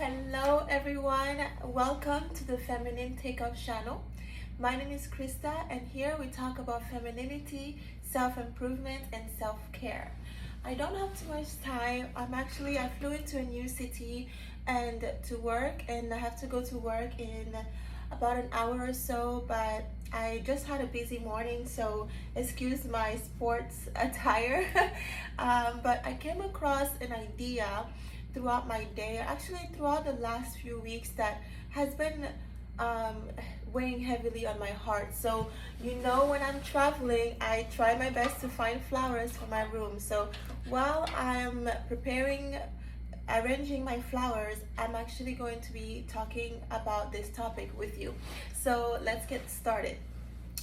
Hello everyone, welcome to the Feminine Takeoff channel. My name is Krista and here we talk about femininity, self-improvement and self-care. I don't have too much time. I flew into a new city and to work, and I have to go to work in about an hour or so, but I just had a busy morning, so excuse my sports attire. But I came across an idea throughout my day, actually throughout the last few weeks, that has been weighing heavily on my heart. So when I'm traveling, I try my best to find flowers for my room. So while I'm arranging my flowers, I'm actually going to be talking about this topic with you. So let's get started.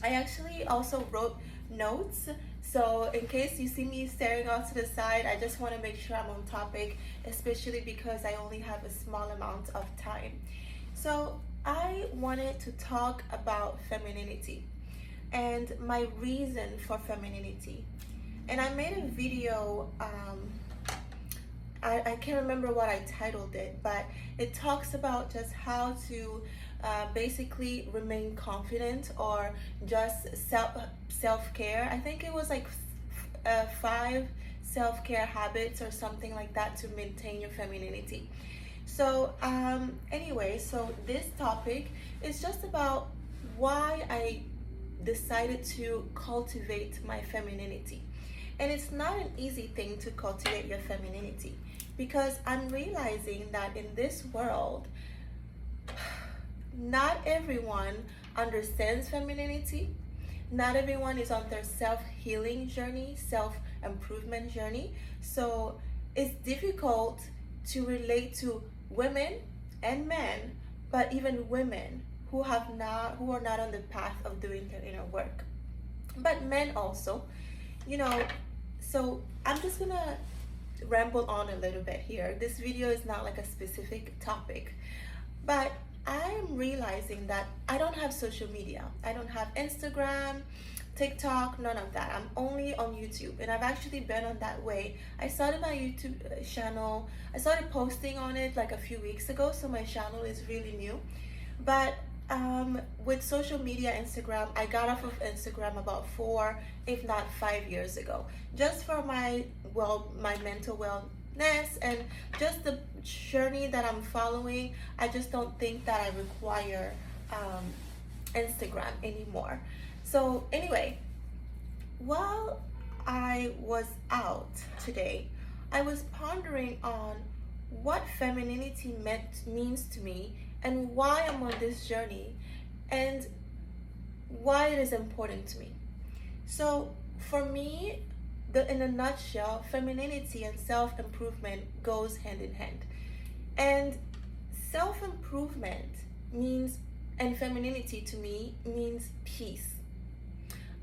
I actually also wrote notes, so in case you see me staring off to the side, I just want to make sure I'm on topic, especially because I only have a small amount of time. So I wanted to talk about femininity and my reason for femininity. And I made a video, I can't remember what I titled it, but it talks about just how to basically remain confident, or just self-care. I think it was like 5 self-care habits or something like that to maintain your femininity. So anyway, so this topic is just about why I decided to cultivate my femininity. And it's not an easy thing to cultivate your femininity, because I'm realizing that in this world, not everyone understands femininity. Not everyone is on their self-healing journey, self-improvement journey. So it's difficult to relate to women and men, but even women who are not on the path of doing their inner work. But men also, so I'm just gonna ramble on a little bit here. This video is not like a specific topic, but I'm realizing that I don't have social media. I don't have Instagram, TikTok, none of that. I'm only on YouTube, and I've actually been on that way. I started my YouTube channel. I started posting on it like a few weeks ago, so my channel is really new. But with social media, Instagram, I got off of Instagram about 4, if not 5 years ago, just for my mental wellness and just the journey that I'm following. I just don't think that I require Instagram anymore. So anyway, while I was out today, I was pondering on what femininity means to me, and why I'm on this journey, and why it is important to me. So for me, in a nutshell, femininity and self-improvement goes hand in hand. And self-improvement means, and femininity to me means peace.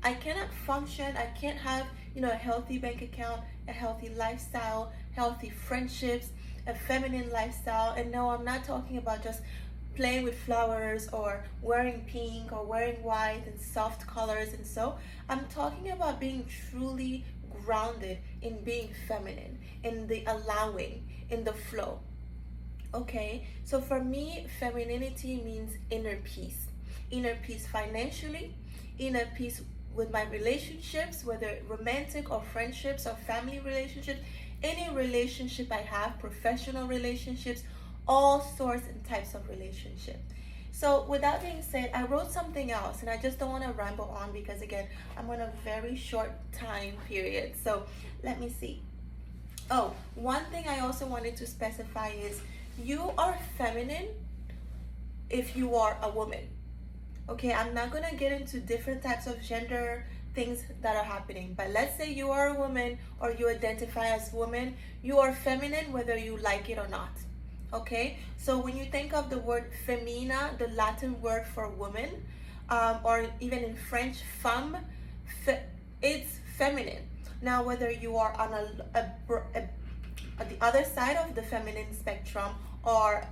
I cannot function, I can't have, a healthy bank account, a healthy lifestyle, healthy friendships, a feminine lifestyle. And no, I'm not talking about just playing with flowers or wearing pink or wearing white and soft colors. And so I'm talking about being truly grounded in being feminine, in the allowing, in the flow. Okay, so for me, femininity means inner peace financially, inner peace with my relationships, whether romantic or friendships or family relationships, any relationship I have, professional relationships, all sorts and types of relationships. So with that being said, I wrote something else, and I just don't want to ramble on because, again, I'm on a very short time period. So let me see. Oh, one thing I also wanted to specify is you are feminine if you are a woman. Okay, I'm not going to get into different types of gender things that are happening, but let's say you are a woman or you identify as woman, you are feminine whether you like it or not. Okay, so when you think of the word femina, the Latin word for woman, or even in French, femme, it's feminine. Now, whether you are on the other side of the feminine spectrum, or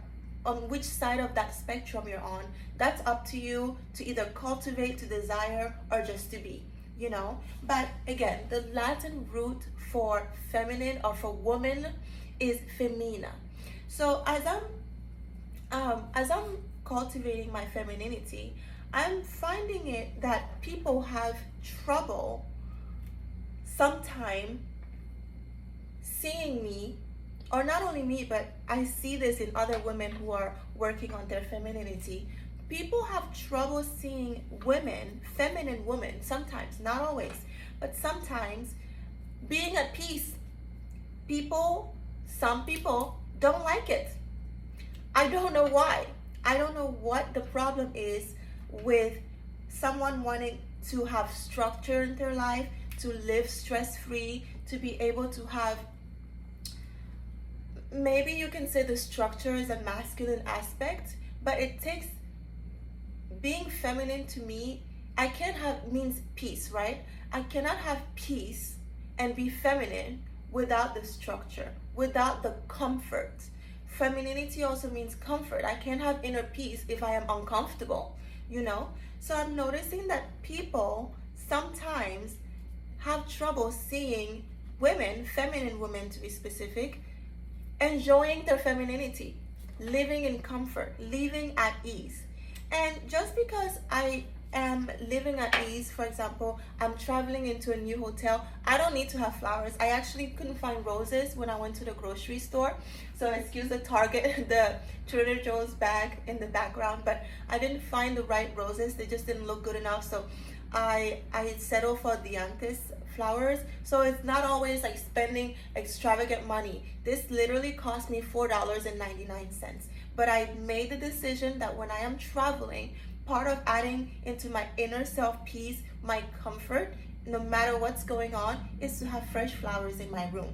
on which side of that spectrum you're on, that's up to you to either cultivate, to desire, or just to be, But again, the Latin root for feminine or for woman is femina. So as I'm as I'm cultivating my femininity, I'm finding it that people have trouble sometimes seeing me, or not only me, but I see this in other women who are working on their femininity. People have trouble seeing women, feminine women, sometimes, not always, but sometimes being at peace. Some people don't like it. I don't know why. I don't know what the problem is with someone wanting to have structure in their life, to live stress free, to be able to have, maybe you can say the structure is a masculine aspect, but it takes being feminine to me. I can't have means peace, right? I cannot have peace and be feminine without the structure, without the comfort. Femininity also means comfort. I can't have inner peace if I am uncomfortable, you know? So I'm noticing that people sometimes have trouble seeing women, feminine women to be specific, enjoying their femininity, living in comfort, living at ease. And just because I am living at ease, for example, I'm traveling into a new hotel, I don't need to have flowers. I actually couldn't find roses when I went to the grocery store. So excuse the Target, the Trader Joe's bag in the background, but I didn't find the right roses. They just didn't look good enough. So I settled for dianthus flowers. So it's not always like spending extravagant money. This literally cost me $4.99. But I made the decision that when I am traveling, part of adding into my inner self peace, my comfort, no matter what's going on, is to have fresh flowers in my room.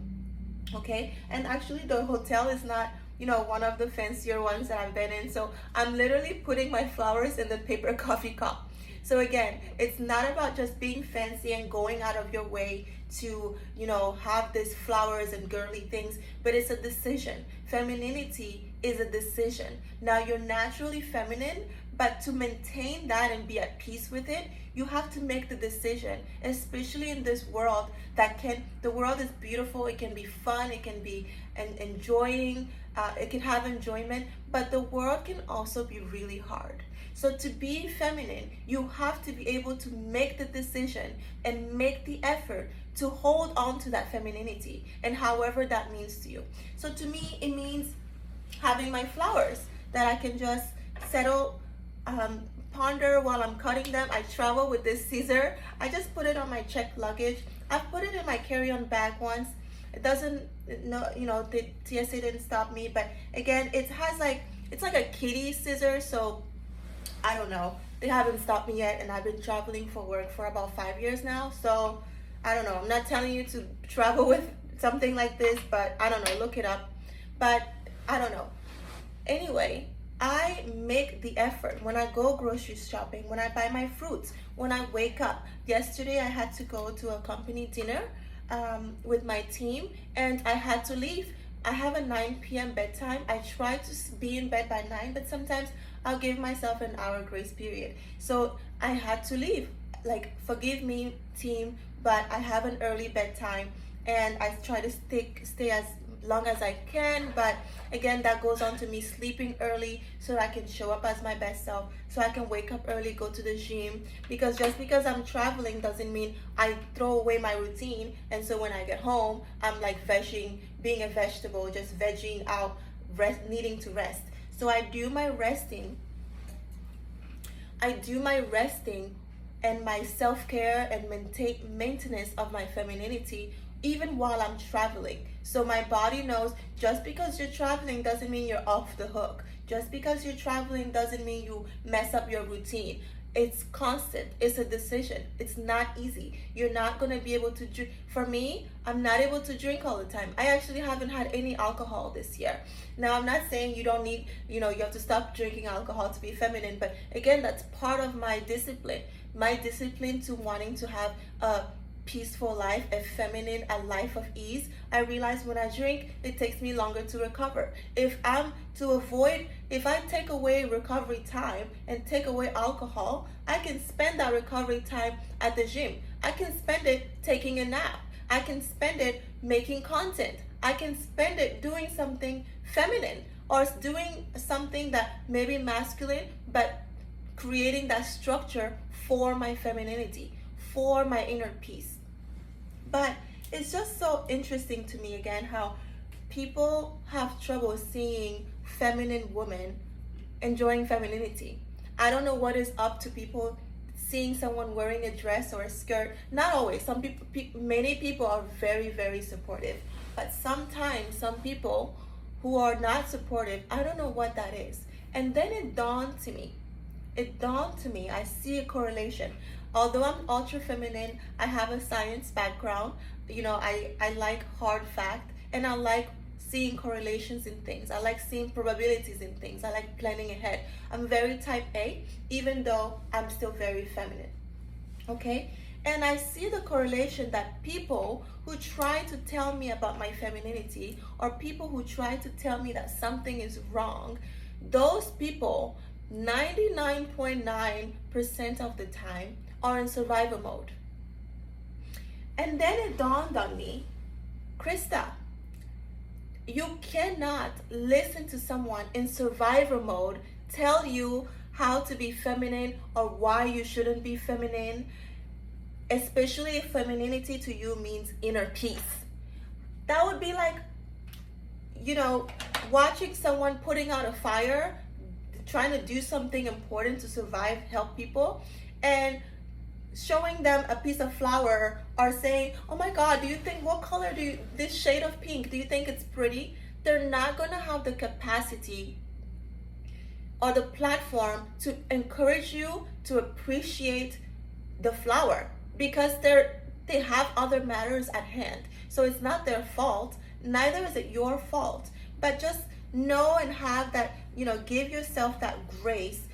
Okay? And actually the hotel is not, you know, one of the fancier ones that I've been in. So I'm literally putting my flowers in the paper coffee cup. So again, it's not about just being fancy and going out of your way to, you know, have these flowers and girly things, but it's a decision. Femininity is a decision. Now you're naturally feminine, but to maintain that and be at peace with it, you have to make the decision, especially in this world the world is beautiful, it can be fun, it can be enjoying, it can have enjoyment, but the world can also be really hard. So to be feminine, you have to be able to make the decision and make the effort to hold on to that femininity, and however that means to you. So to me, it means having my flowers that I can just settle, ponder while I'm cutting them. I travel with this scissor. I just put it on my checked luggage. I've put it in my carry-on bag once. It doesn't, no, you know, the TSA didn't stop me, but again, it has like, it's like a kitty scissor, so I don't know. They haven't stopped me yet, and I've been traveling for work for about 5 years now, so I don't know. I'm not telling you to travel with something like this, but I don't know. Look it up. But I don't know. Anyway, I make the effort when I go grocery shopping, when I buy my fruits, when I wake up. Yesterday, I had to go to a company dinner with my team, and I had to leave. I have a 9 p.m. bedtime. I try to be in bed by 9, but sometimes I'll give myself an hour grace period. So I had to leave. Like, forgive me, team, but I have an early bedtime, and I try to stay as long as I can, but again, that goes on to me sleeping early so I can show up as my best self, so I can wake up early, go to the gym, because just because I'm traveling doesn't mean I throw away my routine, and so when I get home, I'm like being a vegetable, just vegging out, needing to rest. So I do my resting and my self-care and maintenance of my femininity even while I'm traveling. So my body knows just because you're traveling doesn't mean you're off the hook. Just because you're traveling doesn't mean you mess up your routine. It's constant. It's a decision. It's not easy. You're not going to be able to drink. For me, I'm not able to drink all the time. I actually haven't had any alcohol this year. Now, I'm not saying you don't need, you have to stop drinking alcohol to be feminine. But again, that's part of my discipline. My discipline to wanting to have a peaceful life, a life of ease. I realize when I drink, it takes me longer to recover. If I take away recovery time and take away alcohol, I can spend that recovery time at the gym. I can spend it taking a nap. I can spend it making content. I can spend it doing something feminine. or doing something that may be masculine, but creating that structure for my femininity, for my inner peace. But it's just so interesting to me again how people have trouble seeing feminine women enjoying femininity. I don't know what is up to people seeing someone wearing a dress or a skirt. Not always. Some people, many people are very, very supportive. But sometimes some people who are not supportive, I don't know what that is. And then it dawned to me. I see a correlation. Although I'm ultra feminine, I have a science background. I like hard fact, and I like seeing correlations in things. I like seeing probabilities in things. I like planning ahead. I'm very type A, even though I'm still very feminine. Okay? And I see the correlation that people who try to tell me about my femininity, or people who try to tell me that something is wrong, those people 99.9% of the time are in survival mode. And then it dawned on me, Krista, you cannot listen to someone in survivor mode tell you how to be feminine or why you shouldn't be feminine, especially if femininity to you means inner peace. That would be like, watching someone putting out a fire, trying to do something important to survive, help people, and showing them a piece of flower or saying, oh my God, do you think, what color this shade of pink, do you think it's pretty? They're not gonna have the capacity or the platform to encourage you to appreciate the flower, because they have other matters at hand. So it's not their fault, neither is it your fault. But just know and have that, give yourself that grace,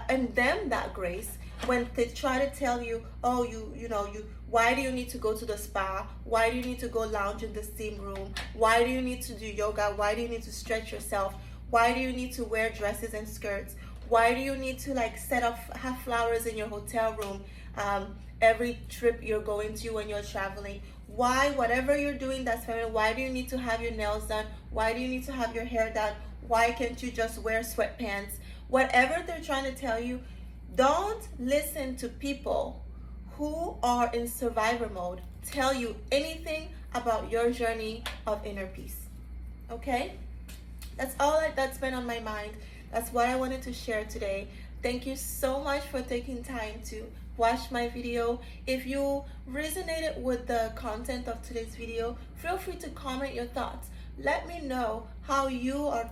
and them that grace when they try to tell you, oh, why do you need to go to the spa? Why do you need to go lounge in the steam room? Why do you need to do yoga? Why do you need to stretch yourself? Why do you need to wear dresses and skirts? Why do you need to have flowers in your hotel room every trip you're going to when you're traveling? Why, whatever you're doing that's feminine, why do you need to have your nails done? Why do you need to have your hair done? Why can't you just wear sweatpants? Whatever they're trying to tell you, don't listen to people who are in survivor mode tell you anything about your journey of inner peace. Okay? That's been on my mind. That's what I wanted to share today. Thank you so much for taking time to watch my video. If you resonated with the content of today's video, feel free to comment your thoughts. Let me know how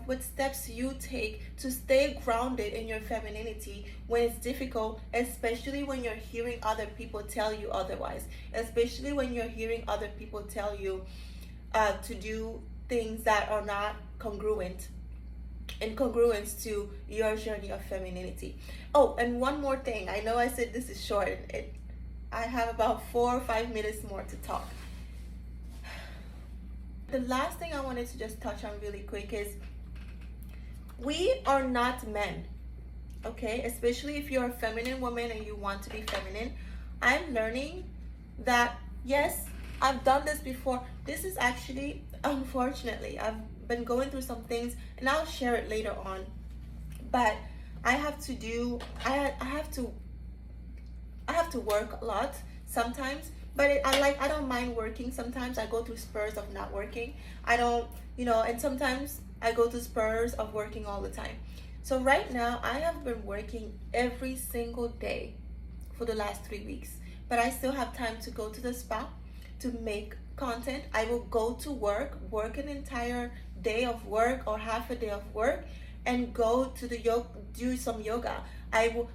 what steps you take to stay grounded in your femininity when it's difficult, especially when you're hearing other people tell you otherwise, especially when you're hearing other people tell you to do things that are not in congruence to your journey of femininity. Oh, and one more thing. I know I said this is short. I have about 4 or 5 minutes more to talk. The last thing I wanted to just touch on really quick is we are not men, okay? Especially if you're a feminine woman and you want to be feminine. I'm learning that, yes, I've done this before. This is actually, unfortunately, I've been going through some things, and I'll share it later on. But I have to work a lot sometimes. But I don't mind working. Sometimes I go through spurs of not working. And sometimes I go through spurs of working all the time. So right now I have been working every single day for the last 3 weeks. But I still have time to go to the spa to make content. I will go to work an entire day of work or half a day of work, and go to the do some yoga. I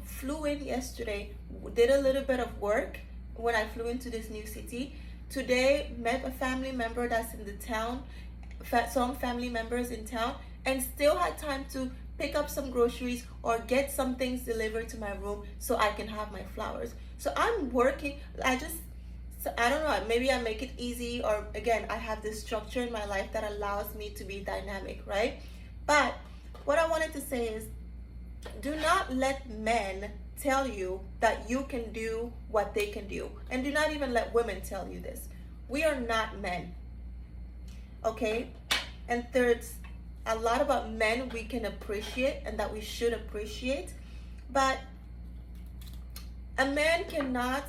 flew in yesterday, did a little bit of work when I flew into this new city. Today, met a family member that's in the town, some family members in town, and still had time to pick up some groceries or get some things delivered to my room so I can have my flowers. So I'm working. I don't know, maybe I make it easy, or again, I have this structure in my life that allows me to be dynamic, right? But what I wanted to say is, do not let men tell you that you can do what they can do. And do not even let women tell you this. We are not men. Okay? And third, a lot about men we can appreciate and that we should appreciate. But a man cannot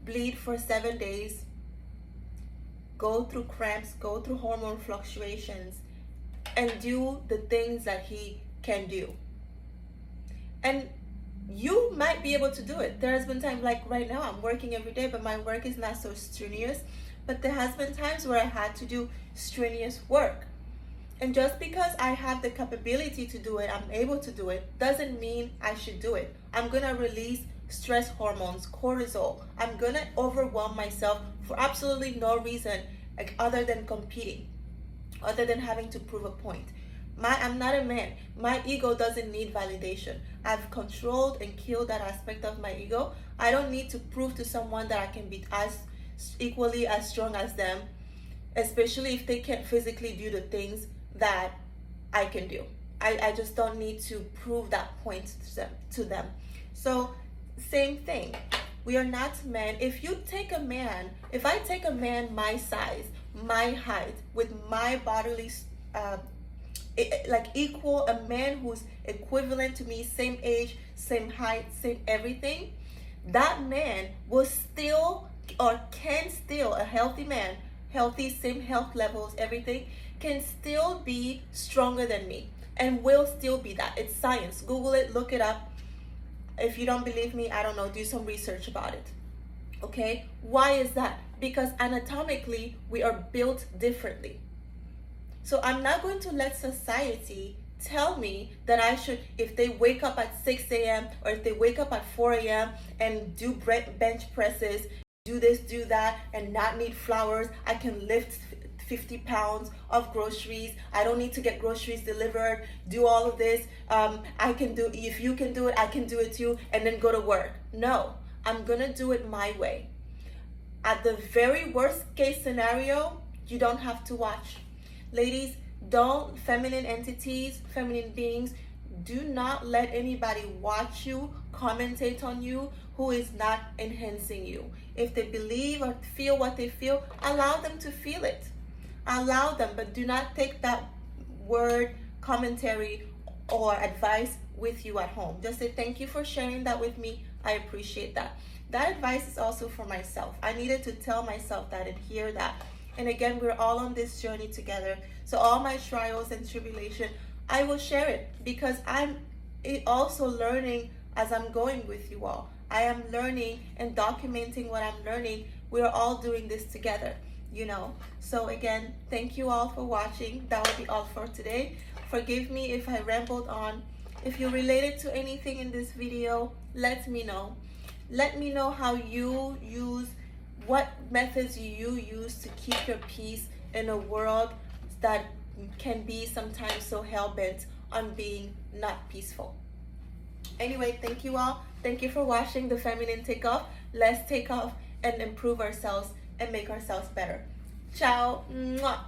bleed for 7 days, go through cramps, go through hormone fluctuations, and do the things that he can do. And you might be able to do it. There has been times, like right now, I'm working every day, but my work is not so strenuous. But there has been times where I had to do strenuous work. And just because I have the capability to do it, I'm able to do it, doesn't mean I should do it. I'm gonna release stress hormones, cortisol. I'm gonna overwhelm myself for absolutely no reason, like, other than competing, other than having to prove a point. I'm not a man. My ego doesn't need validation. I've controlled and killed that aspect of my ego. I don't need to prove to someone that I can be as equally as strong as them, especially if they can't physically do the things that I can do. I just don't need to prove that point to them. So same thing. We are not men. If I take a man my size, my height, with my bodily like equal, a man who's equivalent to me, same age, same height, same everything, that man will still, or can still, a healthy man, healthy, same health levels, everything, can still be stronger than me and will still be that. It's science. Google it, look it up. If you don't believe me, I don't know, do some research about it. Okay? Why is that? Because anatomically, we are built differently. So I'm not going to let society tell me that I should, if they wake up at 6 a.m. or if they wake up at 4 a.m. and do bench presses, do this, do that, and not need flowers, I can lift 50 pounds of groceries. I don't need to get groceries delivered, do all of this. I can do, if you can do it, I can do it too, and then go to work. No, I'm gonna do it my way. At the very worst case scenario, you don't have to watch. Ladies, feminine entities, feminine beings, do not let anybody watch you, commentate on you, who is not enhancing you. If they believe or feel what they feel, allow them to feel it. Allow them, but do not take that word, commentary, or advice with you at home. Just say, thank you for sharing that with me. I appreciate that. That advice is also for myself. I needed to tell myself that and hear that. And again, we're all on this journey together. So all my trials and tribulation, I will share it because I'm also learning as I'm going with you all. I am learning and documenting what I'm learning. We're all doing this together, you know. So again, thank you all for watching. That will be all for today. Forgive me if I rambled on. If you related to anything in this video, let me know. Let me know how you use, what methods you use to keep your peace in a world that can be sometimes so hell-bent on being not peaceful. Anyway, thank you all. Thank you for watching the Feminine Takeoff. Let's take off and improve ourselves and make ourselves better. Ciao. Mwah.